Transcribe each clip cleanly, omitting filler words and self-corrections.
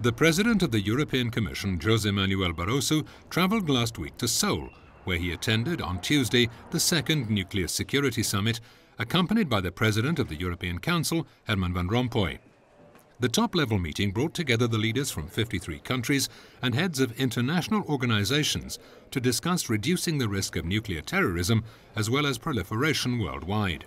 The President of the European Commission, José Manuel Barroso, travelled last week to Seoul, where he attended on Tuesday the second Nuclear Security Summit, accompanied by the President of the European Council, Herman Van Rompuy. The top-level meeting brought together the leaders from 53 countries and heads of international organizations to discuss reducing the risk of nuclear terrorism as well as proliferation worldwide.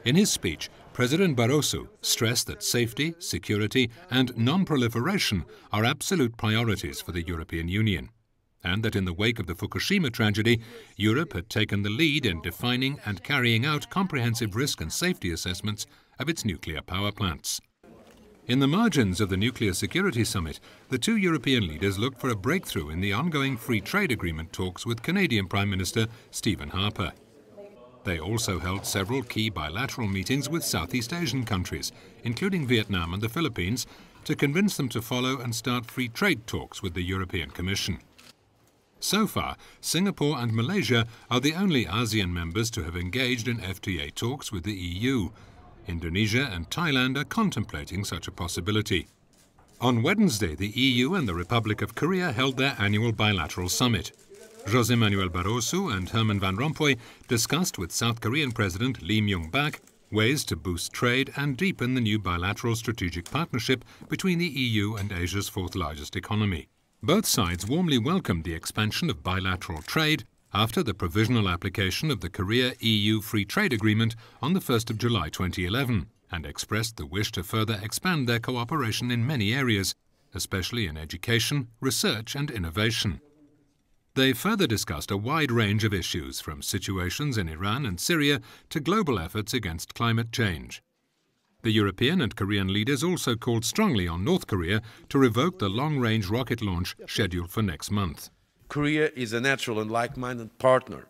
In his speech, President Barroso stressed that safety, security and non-proliferation are absolute priorities for the European Union, and that in the wake of the Fukushima tragedy, Europe had taken the lead in defining and carrying out comprehensive risk and safety assessments of its nuclear power plants. In the margins of the Nuclear Security Summit, the two European leaders looked for a breakthrough in the ongoing free trade agreement talks with Canadian Prime Minister Stephen Harper. They also held several key bilateral meetings with Southeast Asian countries, including Vietnam and the Philippines, to convince them to follow and start free trade talks with the European Commission. So far, Singapore and Malaysia are the only ASEAN members to have engaged in FTA talks with the EU. Indonesia and Thailand are contemplating such a possibility. On Wednesday, the EU and the Republic of Korea held their annual bilateral summit. José Manuel Barroso and Herman Van Rompuy discussed with South Korean President Lee Myung-bak ways to boost trade and deepen the new bilateral strategic partnership between the EU and Asia's fourth-largest economy. Both sides warmly welcomed the expansion of bilateral trade after the provisional application of the Korea-EU Free Trade Agreement on the 1st of July 2011 and expressed the wish to further expand their cooperation in many areas, especially in education, research and innovation. They further discussed a wide range of issues, from situations in Iran and Syria to global efforts against climate change. The European and Korean leaders also called strongly on North Korea to revoke the long-range rocket launch scheduled for next month. Korea is a natural and like-minded partner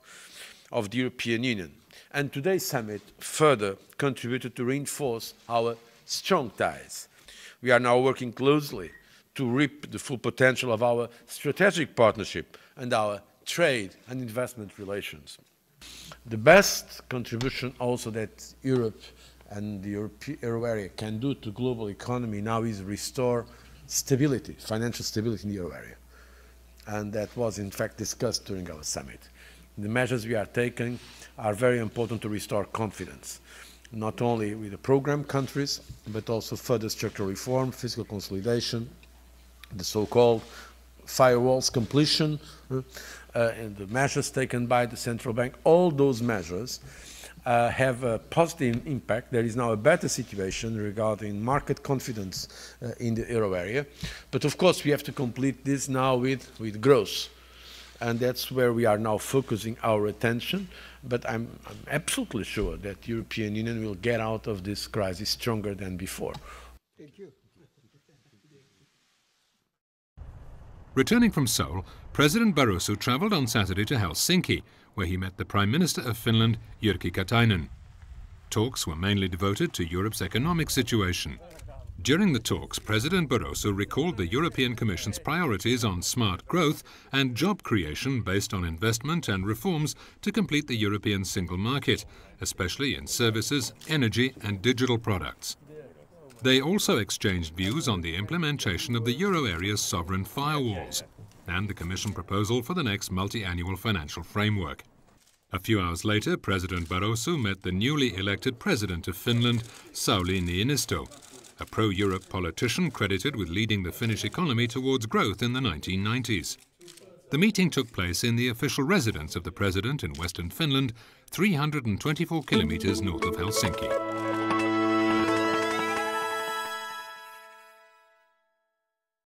of the European Union, and today's summit further contributed to reinforce our strong ties. We are now working closely to reap the full potential of our strategic partnership and our trade and investment relations. The best contribution also that Europe and the Euro area can do to global economy now is restore stability, financial stability in the Euro area. And that was in fact discussed during our summit. The measures we are taking are very important to restore confidence, not only with the program countries, but also further structural reform, fiscal consolidation, the so-called firewalls completion, and the measures taken by the central bank. All those measures have a positive impact. There is now a better situation regarding market confidence in the euro area. But of course, we have to complete this now with growth. And that's where we are now focusing our attention. But I'm absolutely sure that the European Union will get out of this crisis stronger than before. Thank you. Returning from Seoul, President Barroso travelled on Saturday to Helsinki, where he met the Prime Minister of Finland, Jyrki Katainen. Talks were mainly devoted to Europe's economic situation. During the talks, President Barroso recalled the European Commission's priorities on smart growth and job creation based on investment and reforms to complete the European single market, especially in services, energy and digital products. They also exchanged views on the implementation of the euro area's sovereign firewalls and the Commission proposal for the next multi-annual financial framework. A few hours later, President Barroso met the newly elected President of Finland, Sauli Niinisto, a pro-Europe politician credited with leading the Finnish economy towards growth in the 1990s. The meeting took place in the official residence of the President in Western Finland, 324 kilometers north of Helsinki.